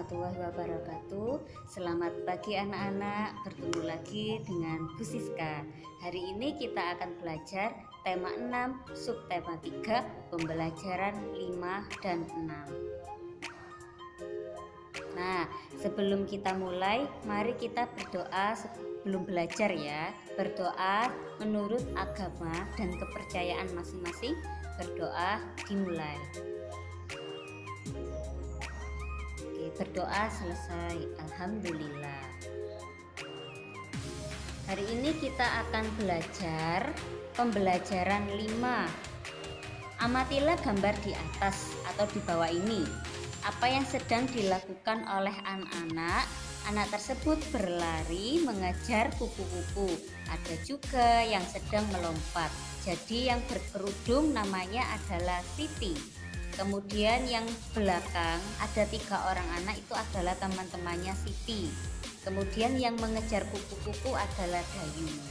warahmatullahi wabarakatuh. Selamat pagi anak-anak, bertemu lagi dengan Bu Siska. Hari ini kita akan belajar tema 6, subtema 3, pembelajaran 5 dan 6. Nah, sebelum kita mulai, mari kita berdoa sebelum belajar ya. Berdoa menurut agama dan kepercayaan masing-masing. Berdoa dimulai. Berdoa selesai, alhamdulillah. Hari ini kita akan belajar pembelajaran 5. Amatilah gambar di atas atau di bawah ini. Apa yang sedang dilakukan oleh anak-anak? Anak tersebut berlari mengejar kupu-kupu. Ada juga yang sedang melompat. Jadi yang berkerudung namanya adalah Siti. Kemudian yang belakang ada 3 orang anak, itu adalah teman-temannya Siti. Kemudian yang mengejar kupu-kupu adalah Dayung.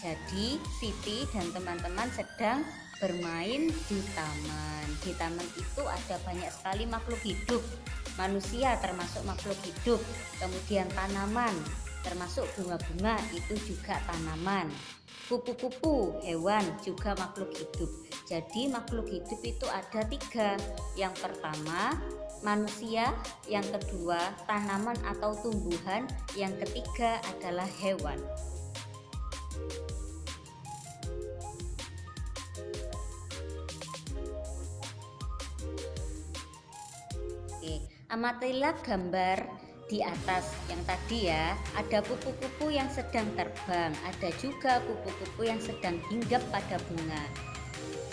Jadi Siti dan teman-teman sedang bermain di taman. Di taman itu ada banyak sekali makhluk hidup. Manusia termasuk makhluk hidup. Kemudian tanaman termasuk bunga-bunga, itu juga tanaman. Kupu-kupu hewan juga makhluk hidup. Jadi makhluk hidup itu ada 3. Yang pertama manusia, yang kedua tanaman atau tumbuhan, yang ketiga adalah hewan. Oke, amatilah gambar di atas yang tadi ya. Ada kupu-kupu yang sedang terbang, ada juga kupu-kupu yang sedang hinggap pada bunga.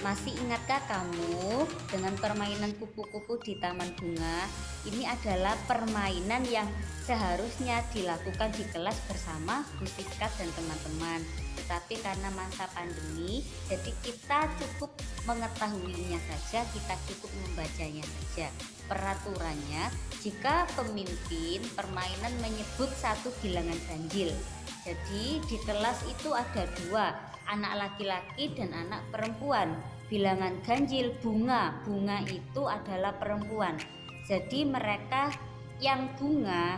Masih ingatkah kamu dengan permainan kupu-kupu di taman bunga? Ini adalah permainan yang seharusnya dilakukan di kelas bersama Bu Siska dan teman-teman. Tetapi karena masa pandemi, jadi kita cukup mengetahuinya saja, kita cukup membacanya saja. Peraturannya, jika pemimpin permainan menyebut satu bilangan ganjil. Jadi di kelas itu ada 2, anak laki-laki dan anak perempuan. Bilangan ganjil bunga itu adalah perempuan. Jadi mereka yang bunga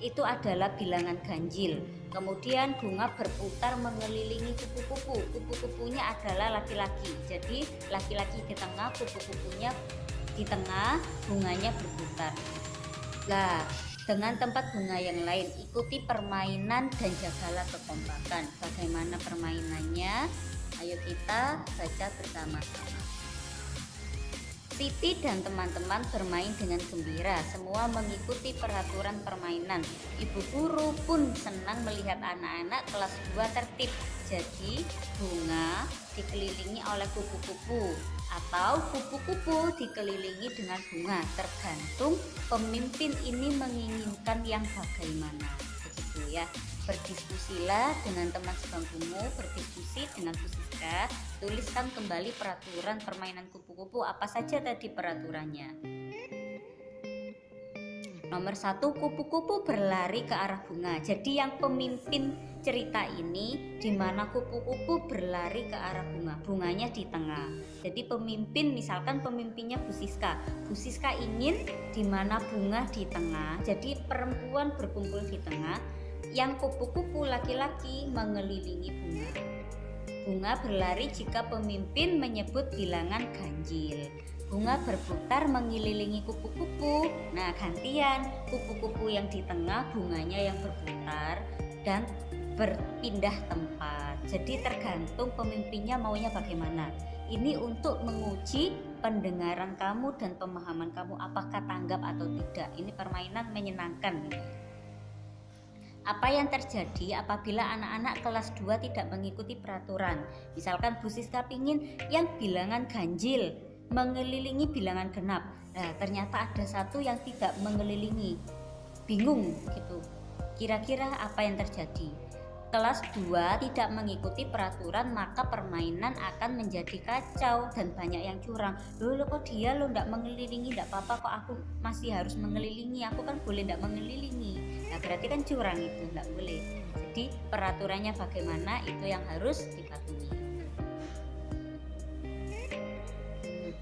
itu adalah bilangan ganjil. Kemudian bunga berputar mengelilingi kupu-kupu. Kupu-kupunya adalah laki-laki. Jadi laki-laki di tengah, kupu-kupunya di tengah, bunganya berputar. Nah, dengan tempat bunga yang lain, ikuti permainan dan jagalah kekompakan. Bagaimana permainannya? Ayo kita baca bersama-sama. Siti dan teman-teman bermain dengan gembira. Semua mengikuti peraturan permainan. Ibu guru pun senang melihat anak-anak kelas 2 tertib. Jadi bunga dikelilingi oleh kupu-kupu atau kupu-kupu dikelilingi dengan bunga, tergantung pemimpin ini menginginkan yang bagaimana. Begitu ya. Berdiskusilah dengan teman sebangkumu, berdiskusi dengan Bu Siska, tuliskan kembali peraturan permainan kupu-kupu, apa saja tadi peraturannya. Nomor 1, kupu-kupu berlari ke arah bunga. Jadi yang pemimpin cerita ini di mana kupu-kupu berlari ke arah bunga, bunganya di tengah. Jadi pemimpin, misalkan pemimpinnya Bu Siska. Bu Siska ingin di mana bunga di tengah. Jadi perempuan berkumpul di tengah, yang kupu-kupu laki-laki mengelilingi bunga. Bunga berlari jika pemimpin menyebut bilangan ganjil. Bunga berputar mengelilingi kupu-kupu. Nah, gantian, kupu-kupu yang di tengah, bunganya yang berputar dan berpindah tempat. Jadi tergantung pemimpinnya maunya bagaimana. Ini untuk menguji pendengaran kamu dan pemahaman kamu, apakah tanggap atau tidak. Ini permainan menyenangkan. Apa yang terjadi apabila anak-anak kelas 2 tidak mengikuti peraturan? Misalkan Bu Siska pingin yang bilangan ganjil mengelilingi bilangan genap. Nah, ternyata ada satu yang tidak mengelilingi. Bingung gitu. Kira-kira apa yang terjadi? Kelas 2 tidak mengikuti peraturan, maka permainan akan menjadi kacau dan banyak yang curang. Loh kok dia enggak mengelilingi, enggak apa-apa kok aku masih harus mengelilingi, aku kan boleh enggak mengelilingi. Nah, berarti kan curang itu, enggak boleh. Jadi peraturannya bagaimana itu yang harus dipatuhi.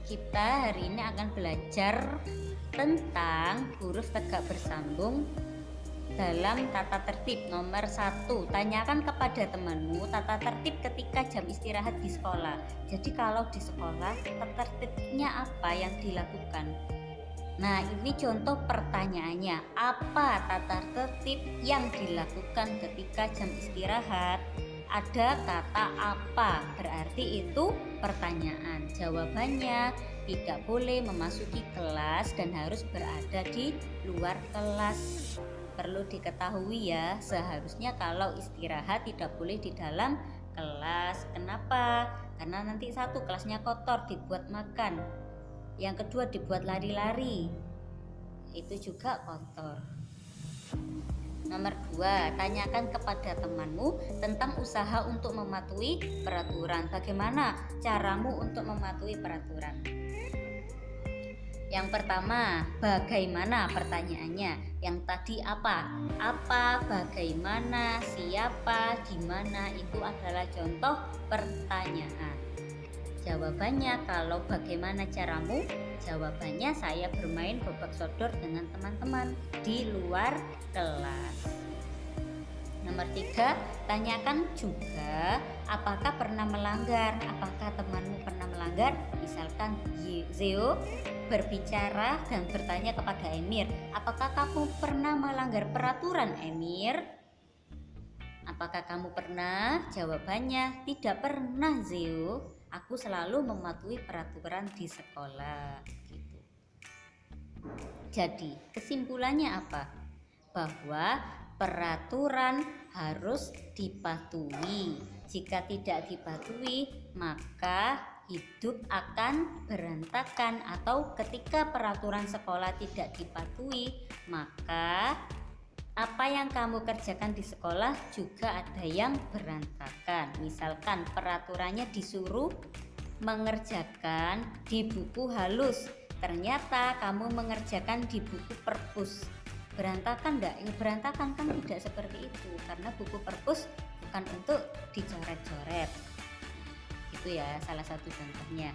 Kita hari ini akan belajar tentang huruf tegak bersambung dalam tata tertib. Nomor 1, tanyakan kepada temanmu tata tertib ketika jam istirahat di sekolah. Jadi kalau di sekolah tata tertibnya apa yang dilakukan? Nah, ini contoh pertanyaannya. Apa tata tertib yang dilakukan ketika jam istirahat? Ada kata apa, berarti itu pertanyaan. Jawabannya tidak boleh memasuki kelas dan harus berada di luar kelas. Perlu diketahui ya, seharusnya kalau istirahat tidak boleh di dalam kelas. Kenapa? Karena nanti satu, kelasnya kotor, dibuat makan. Yang kedua, dibuat lari-lari, itu juga kotor. Nomor 2, tanyakan kepada temanmu tentang usaha untuk mematuhi peraturan. Bagaimana caramu untuk mematuhi peraturan? Yang pertama, bagaimana pertanyaannya? Yang tadi apa? Apa, bagaimana, siapa, gimana, itu adalah contoh pertanyaan. Jawabannya, kalau bagaimana caramu? Jawabannya, saya bermain bobak sodor dengan teman-teman di luar kelas. Nomor 3, tanyakan juga apakah pernah melanggar. Apakah temanmu pernah melanggar? Misalkan Zeo berbicara dan bertanya kepada Emir, apakah kamu pernah melanggar peraturan, Emir? Apakah kamu pernah? Jawabannya, tidak pernah, Zeo. Aku selalu mematuhi peraturan di sekolah. Gitu. Jadi, kesimpulannya apa? Bahwa peraturan harus dipatuhi. Jika tidak dipatuhi, maka hidup akan berantakan. Atau ketika peraturan sekolah tidak dipatuhi, maka apa yang kamu kerjakan di sekolah juga ada yang berantakan. Misalkan peraturannya disuruh mengerjakan di buku halus, ternyata kamu mengerjakan di buku perpus. Berantakan enggak? Ya berantakan kan, tidak seperti itu, karena buku perpus bukan untuk dicoret-coret. Itu ya salah satu contohnya.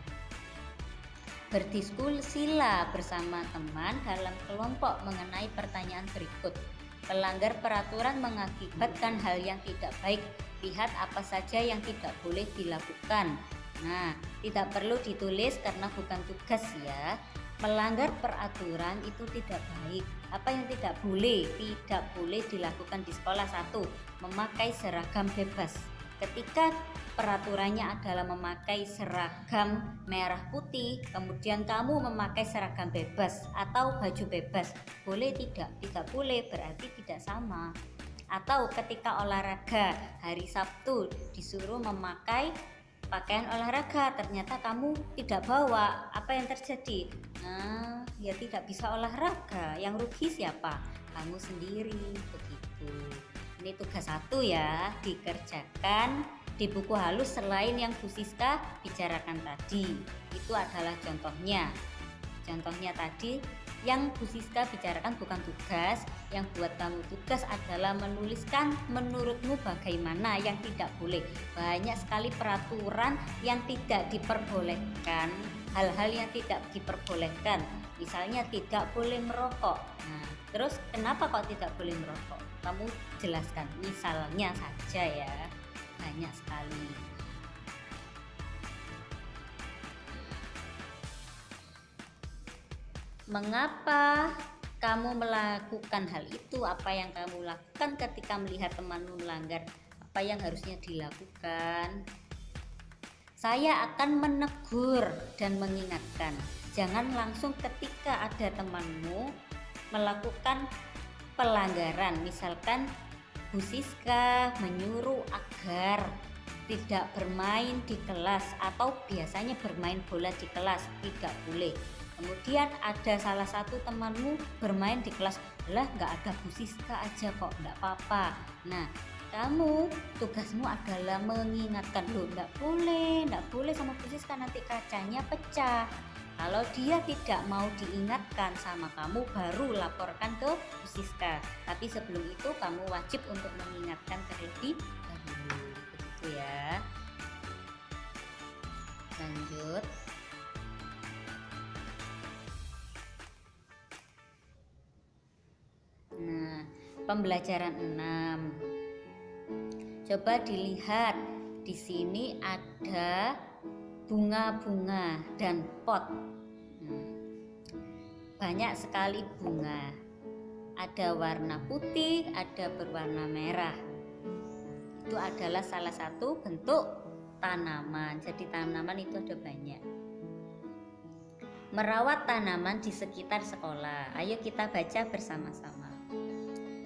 Berdiskusilah bersama teman dalam kelompok mengenai pertanyaan berikut. Pelanggar peraturan mengakibatkan hal yang tidak baik. Lihat apa saja yang tidak boleh dilakukan. Nah, tidak perlu ditulis karena bukan tugas ya. Melanggar peraturan itu tidak baik. Apa yang tidak boleh? Tidak boleh dilakukan di sekolah. 1, memakai seragam bebas. Ketika peraturannya adalah memakai seragam merah putih, kemudian kamu memakai seragam bebas atau baju bebas, boleh tidak? Tidak boleh, berarti tidak sama. Atau ketika olahraga hari Sabtu disuruh memakai pakaian olahraga, ternyata kamu tidak bawa, apa yang terjadi? Nah, ya tidak bisa olahraga. Yang rugi siapa? Kamu sendiri. Begitu. Ini tugas 1 ya, dikerjakan di buku halus selain yang Bu Siska bicarakan tadi. Itu adalah contohnya. Contohnya tadi yang Bu Siska bicarakan bukan tugas. Yang buat kamu tugas adalah menuliskan menurutmu bagaimana yang tidak boleh. Banyak sekali peraturan yang tidak diperbolehkan, hal-hal yang tidak diperbolehkan. Misalnya tidak boleh merokok. Nah, terus kenapa kok tidak boleh merokok? Kamu jelaskan, misalnya saja ya, banyak sekali. Mengapa kamu melakukan hal itu? Apa yang kamu lakukan ketika melihat temanmu melanggar? Apa yang harusnya dilakukan? Saya akan menegur dan mengingatkan. Jangan langsung ketika ada temanmu melakukan pelanggaran. Misalkan Bu Siska menyuruh agar tidak bermain di kelas atau biasanya bermain bola di kelas, tidak boleh. Kemudian ada salah satu temanmu bermain di kelas, lah nggak ada Bu Siska aja kok, nggak apa-apa. Nah, kamu tugasmu adalah mengingatkan, loh nggak boleh sama Bu Siska, nanti kacanya pecah. Kalau dia tidak mau diingatkan sama kamu, baru laporkan ke Bu Siska. Tapi sebelum itu kamu wajib untuk mengingatkan terlebih dahulu. Begitu ya. Lanjut. Pembelajaran 6. Coba dilihat, di sini ada bunga-bunga dan pot. Banyak sekali bunga. Ada warna putih, ada berwarna merah. Itu adalah salah satu bentuk tanaman. Jadi tanaman itu ada banyak. Merawat tanaman di sekitar sekolah. Ayo kita baca bersama-sama.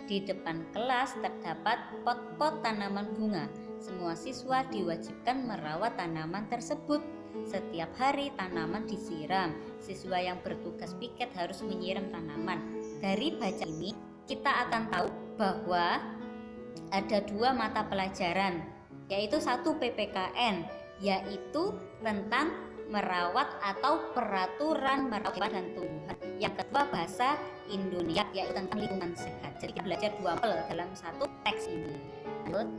Di depan kelas terdapat pot-pot tanaman bunga. Semua siswa diwajibkan merawat tanaman tersebut. Setiap hari tanaman disiram. Siswa yang bertugas piket harus menyiram tanaman. Dari baca ini kita akan tahu bahwa ada 2 mata pelajaran, yaitu 1 PPKN, yaitu tentang merawat atau peraturan merawat hewan dan tumbuhan. Yang kedua bahasa Indonesia, yaitu tentang lingkungan sehat. Jadi kita belajar 2 hal dalam satu teks ini. Lanjut.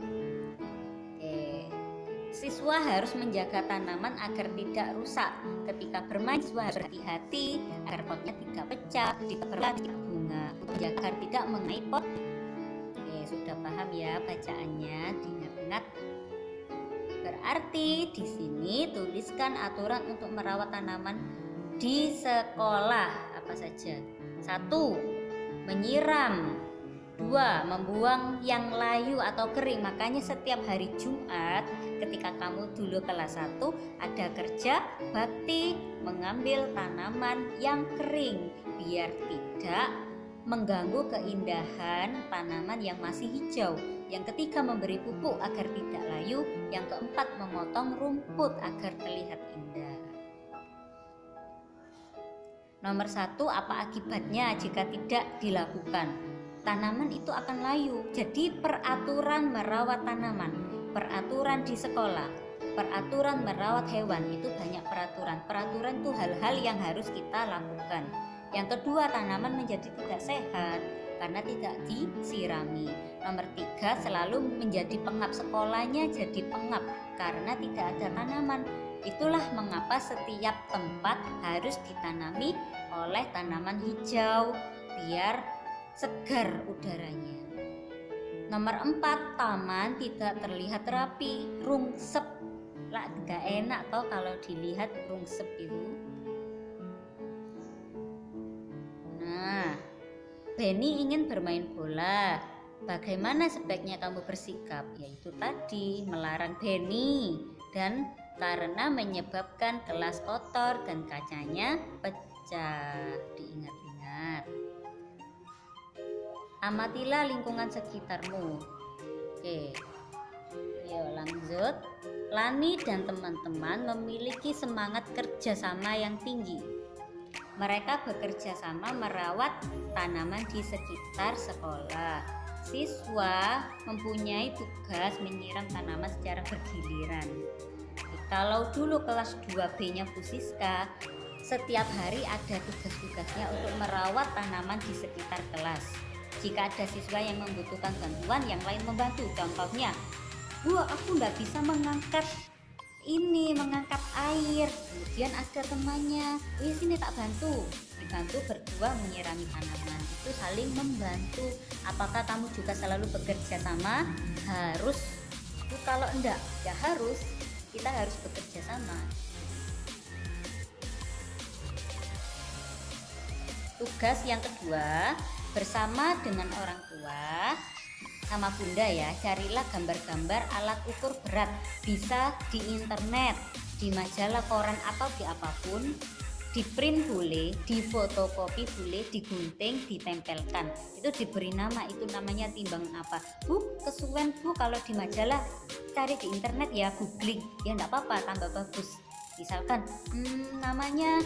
Siswa harus menjaga tanaman agar tidak rusak. Ketika bermain, siswa harus berhati-hati agar potnya tidak pecah, tidak berat, tidak bunga, agar tidak mengenai pot. Sudah paham ya bacaannya? Diingat-ingat. Berarti di sini tuliskan aturan untuk merawat tanaman di sekolah apa saja. 1. Menyiram. 2. Membuang yang layu atau kering. Makanya setiap hari Jumat ketika kamu dulu kelas 1 ada kerja bakti mengambil tanaman yang kering biar tidak mengganggu keindahan tanaman yang masih hijau. Yang ketiga memberi pupuk agar tidak layu. Yang keempat memotong rumput agar terlihat indah. Nomor 1, apa akibatnya jika tidak dilakukan? Tanaman itu akan layu. Jadi peraturan merawat tanaman, peraturan di sekolah, peraturan merawat hewan, itu banyak peraturan. Peraturan itu hal-hal yang harus kita lakukan. Yang kedua, tanaman menjadi tidak sehat karena tidak disirami. Nomor 3, selalu menjadi pengap. Sekolahnya jadi pengap karena tidak ada tanaman. Itulah mengapa setiap tempat harus ditanami oleh tanaman hijau biar segar udaranya. Nomor 4, taman tidak terlihat rapi, rungsep. Lah gak enak toh kalau dilihat rungsep itu. Benny ingin bermain bola. Bagaimana sebaiknya kamu bersikap? Yaitu tadi melarang Benny dan karena menyebabkan kelas kotor dan kacanya pecah. Diingat-ingat. Amatilah lingkungan sekitarmu. Oke. Yuk lanjut. Lani dan teman-teman memiliki semangat kerjasama yang tinggi. Mereka bekerja sama merawat tanaman di sekitar sekolah. Siswa mempunyai tugas menyiram tanaman secara bergiliran. Kalau dulu kelas 2B-nya Bu Siska, setiap hari ada tugas-tugasnya untuk merawat tanaman di sekitar kelas. Jika ada siswa yang membutuhkan bantuan, yang lain membantu. Contohnya, Bu, aku nggak bisa mengangkat air. Kemudian ada temannya, sini tak bantu. Dibantu berdua menyirami tanaman. Itu saling membantu. Apakah kamu juga selalu bekerja sama? Harus. Kalau enggak, ya harus. Kita harus bekerja sama. Tugas yang kedua, bersama dengan orang tua sama bunda ya, carilah gambar-gambar alat ukur berat. Bisa di internet, di majalah, koran, atau di apapun. Di print boleh, di fotokopi boleh, digunting, ditempelkan. Itu diberi nama, itu namanya timbangan apa? Bu, kesuwen Bu kalau di majalah, cari di internet ya, googling. Ya enggak apa-apa, tambah bagus. Misalkan namanya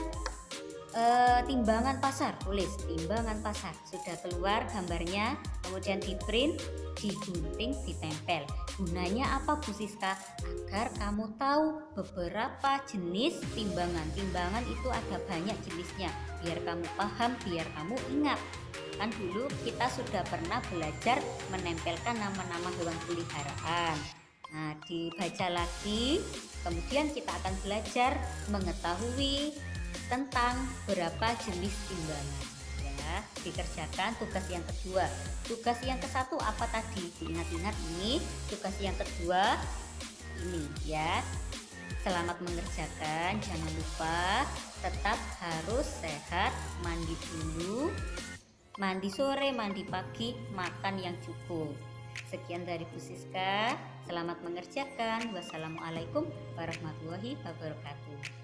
timbangan pasar, tulis timbangan pasar. Sudah keluar gambarnya, kemudian di print, digunting, ditempel. Gunanya apa Bu Siska? Agar kamu tahu beberapa jenis timbangan. Timbangan itu ada banyak jenisnya, biar kamu paham, biar kamu ingat. Kan dulu kita sudah pernah belajar menempelkan nama-nama hewan peliharaan. Nah, dibaca lagi, kemudian kita akan belajar mengetahui tentang berapa jenis timbangan ya. ya. Dikerjakan tugas yang kedua. Tugas yang ke satu apa tadi? Diingat-ingat ini. Tugas yang kedua ini ya. Selamat mengerjakan. Jangan lupa tetap harus sehat. Mandi dulu. Mandi sore, mandi pagi, makan yang cukup. Sekian dari Bu Siska. Selamat mengerjakan. Wassalamualaikum warahmatullahi wabarakatuh.